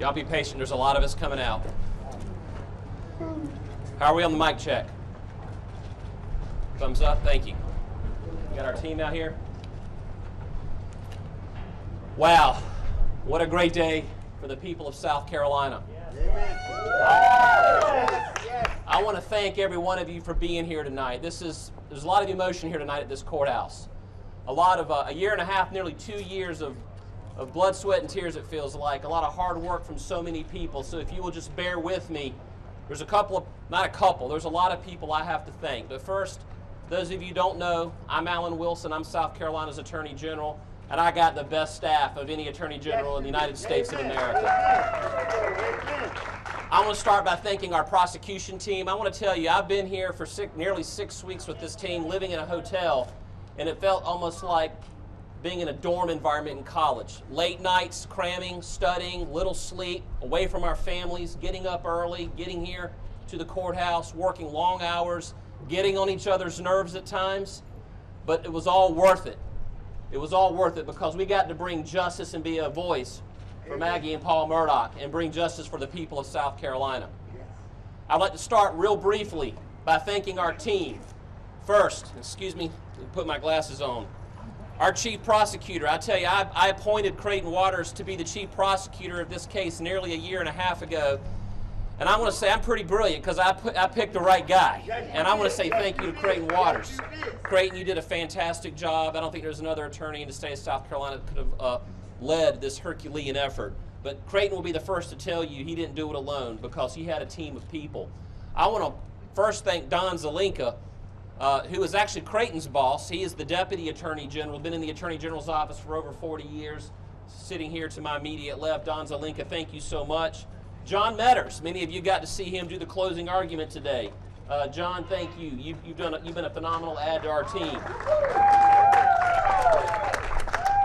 Y'all be patient. There's a lot of us coming out. How are we on the mic check? Thumbs up. Thank you. We got our team out here. Wow. What a great day for the people of South Carolina. I want to thank every one of you for being here tonight. There's a lot of emotion here tonight at this courthouse. A lot of a year and a half, nearly 2 years of blood, sweat, and tears, it feels like. A lot of hard work from so many people. So if you will just bear with me, there's a lot of people I have to thank. But first, those of you who don't know, I'm Alan Wilson. I'm South Carolina's Attorney General, and I got the best staff of any Attorney General in the United States of America. I want to start by thanking our prosecution team. I want to tell you, I've been here for nearly 6 weeks with this team, living in a hotel, and it felt almost like being in a dorm environment in college. Late nights, cramming, studying, little sleep, away from our families, getting up early, getting here to the courthouse, working long hours, getting on each other's nerves at times, but it was all worth it. It was all worth it because we got to bring justice and be a voice for Maggie and Paul Murdaugh and bring justice for the people of South Carolina. I'd like to start real briefly by thanking our team. First, excuse me, put my glasses on. Our chief prosecutor, I tell you, I appointed Creighton Waters to be the chief prosecutor of this case nearly a year and a half ago. And I want to say I'm pretty brilliant because I picked the right guy. And I want to say thank you to Creighton Waters. Creighton, you did a fantastic job. I don't think there's another attorney in the state of South Carolina that could have led this Herculean effort. But Creighton will be the first to tell you he didn't do it alone because he had a team of people. I want to first thank Don Zelinka, who is actually Creighton's boss. He is the Deputy Attorney General, been in the Attorney General's office for over 40 years. Sitting here to my immediate left, Don Zelinka, thank you so much. John Metters, many of you got to see him do the closing argument today. John, thank you. You've been a phenomenal add to our team.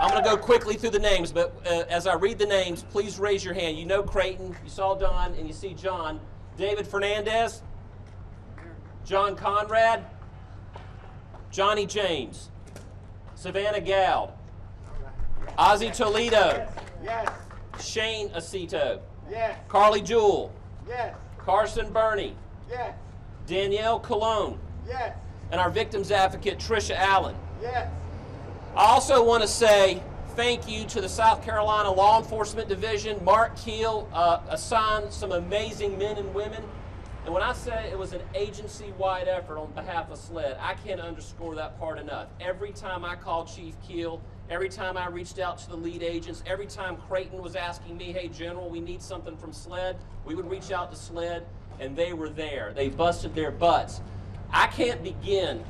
I'm going to go quickly through the names, but as I read the names, please raise your hand. You know Creighton, you saw Don, and you see John. David Fernandez, John Conrad, Johnny James, Savannah Gowd, Ozzie Toledo, Yes. Shane Acito, Yes. Carly Jewell, Yes. Carson Burney, Yes. Danielle Colon, Yes. and our victims advocate, Tricia Allen. Yes. I also want to say thank you to the South Carolina Law Enforcement Division. Mark Keel assigned some amazing men and women. And when I say it was an agency-wide effort on behalf of SLED, I can't underscore that part enough. Every time I called Chief Keel, every time I reached out to the lead agents, every time Creighton was asking me, hey, General, we need something from SLED, we would reach out to SLED, and they were there. They busted their butts. I can't begin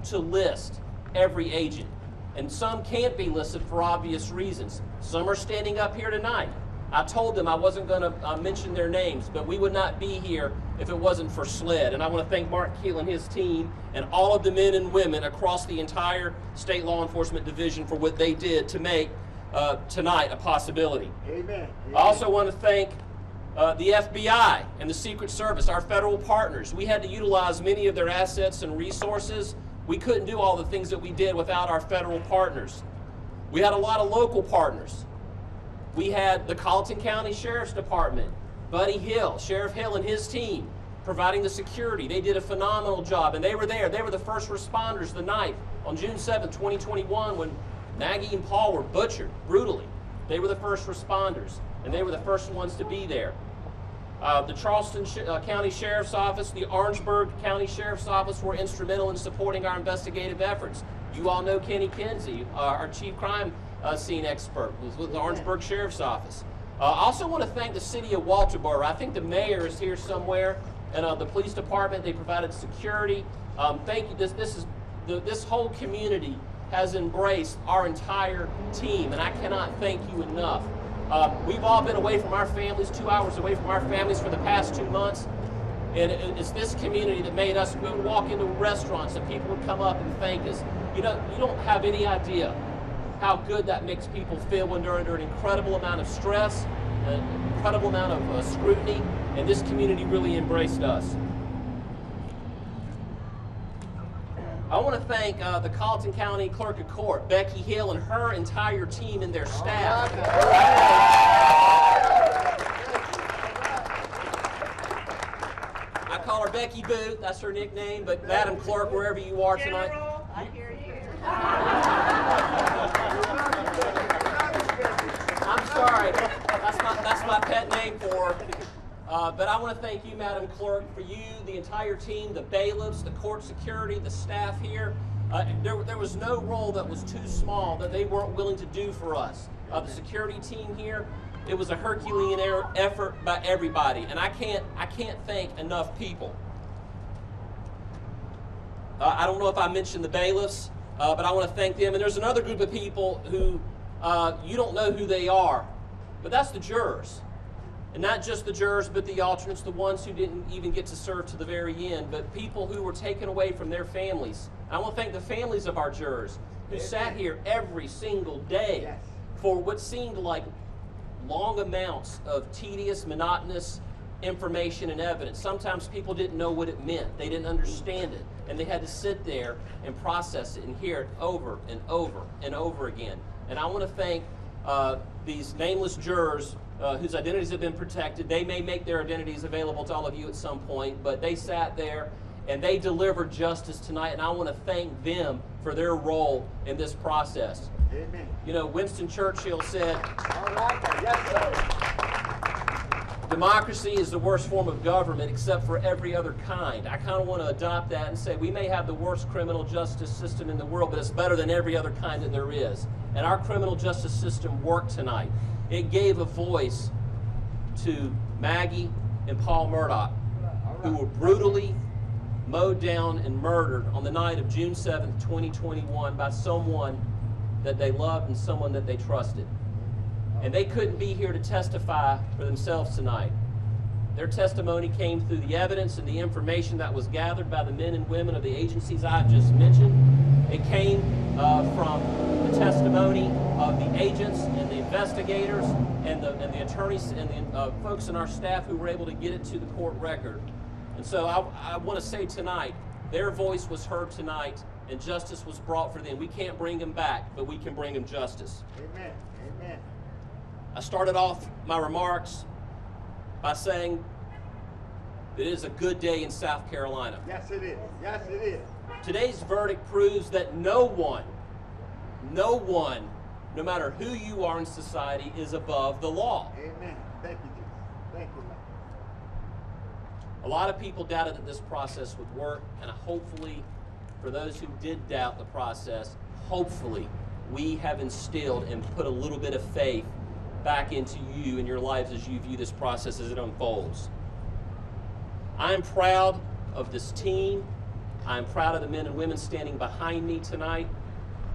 to list every agent, and some can't be listed for obvious reasons. Some are standing up here tonight. I told them I wasn't going to mention their names, but we would not be here if it wasn't for SLED. And I want to thank Mark Keel and his team and all of the men and women across the entire state law enforcement division for what they did to make tonight a possibility. Amen. I also want to thank the FBI and the Secret Service, our federal partners. We had to utilize many of their assets and resources. We couldn't do all the things that we did without our federal partners. We had a lot of local partners. We had the Colleton County Sheriff's Department, Buddy Hill, Sheriff Hill and his team, providing the security. They did a phenomenal job, and they were there. They were the first responders the night on June 7th, 2021, when Maggie and Paul were butchered brutally. They were the first responders, and they were the first ones to be there. The Charleston County Sheriff's Office, the Orangeburg County Sheriff's Office were instrumental in supporting our investigative efforts. You all know Kenny Kinsey, our chief crime scene expert, was with the Orangeburg Sheriff's Office. I also want to thank the city of Walterboro. I think the mayor is here somewhere, and the police department. They provided security. Thank you. This whole community has embraced our entire team, and I cannot thank you enough. We've all been away from our families, 2 hours away from our families for the past 2 months. And it's this community that made us, we would walk into restaurants and people would come up and thank us. You know, you don't have any idea how good that makes people feel when they're under an incredible amount of stress, an incredible amount of scrutiny, and this community really embraced us. I want to thank the Colleton County Clerk of Court, Becky Hill, and her entire team and their staff. Becky Booth, that's her nickname, but Madam Clerk, wherever you are tonight. General, I hear you. I'm sorry, that's my pet name for her. But I want to thank you, Madam Clerk, for you, the entire team, the bailiffs, the court security, the staff here. There was no role that was too small that they weren't willing to do for us. The security team here, it was a Herculean effort by everybody, and I can't thank enough people. I don't know if I mentioned the bailiffs, but I want to thank them. And there's another group of people who you don't know who they are, but that's the jurors. And not just the jurors, but the alternates, the ones who didn't even get to serve to the very end, but people who were taken away from their families. I want to thank the families of our jurors who sat here every single day for what seemed like long amounts of tedious, monotonous information and evidence. Sometimes people didn't know what it meant. They didn't understand it. And they had to sit there and process it and hear it over and over and over again. And I want to thank these nameless jurors whose identities have been protected. They may make their identities available to all of you at some point, but they sat there and they delivered justice tonight, and I want to thank them for their role in this process. Amen. You know, Winston Churchill said, All right. Yes, sir. democracy is the worst form of government except for every other kind. I kind of want to adopt that and say we may have the worst criminal justice system in the world, but it's better than every other kind that there is. And our criminal justice system worked tonight. It gave a voice to Maggie and Paul Murdaugh, who were brutally mowed down and murdered on the night of June 7th, 2021 by someone that they loved and someone that they trusted. And they couldn't be here to testify for themselves tonight. Their testimony came through the evidence and the information that was gathered by the men and women of the agencies I've just mentioned. It came from the testimony of the agents and the investigators and the attorneys and the folks in our staff who were able to get it to the court record. And so I want to say tonight, their voice was heard tonight and justice was brought for them. We can't bring them back, but we can bring them justice. Amen. Amen. I started off my remarks by saying that it is a good day in South Carolina. Yes, it is. Yes, it is. Today's verdict proves that no one, no matter who you are in society, is above the law. Amen. Thank you, Jesus. Thank you, Lord. A lot of people doubted that this process would work, and hopefully, for those who did doubt the process, hopefully we have instilled and put a little bit of faith back into you and your lives as you view this process as it unfolds. I am proud of this team. I'm proud of the men and women standing behind me tonight,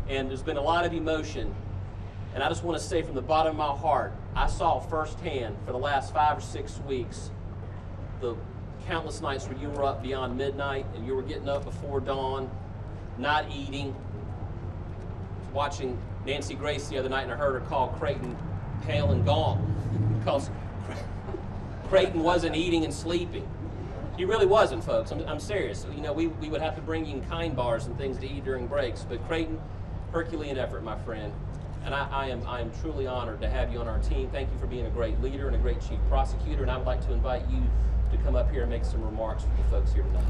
and there's been a lot of emotion. And I just want to say from the bottom of my heart, I saw firsthand for the last 5 or 6 weeks the countless nights where you were up beyond midnight and you were getting up before dawn, not eating. Watching Nancy Grace the other night, and I heard her call Creighton pale and gone because Creighton wasn't eating and sleeping. He really wasn't, folks. I'm serious. You know, we would have to bring you in kind bars and things to eat during breaks, but Creighton, Herculean effort, my friend. And I am truly honored to have you on our team. Thank you for being a great leader and a great chief prosecutor, and I would like to invite you to come up here and make some remarks for the folks here tonight.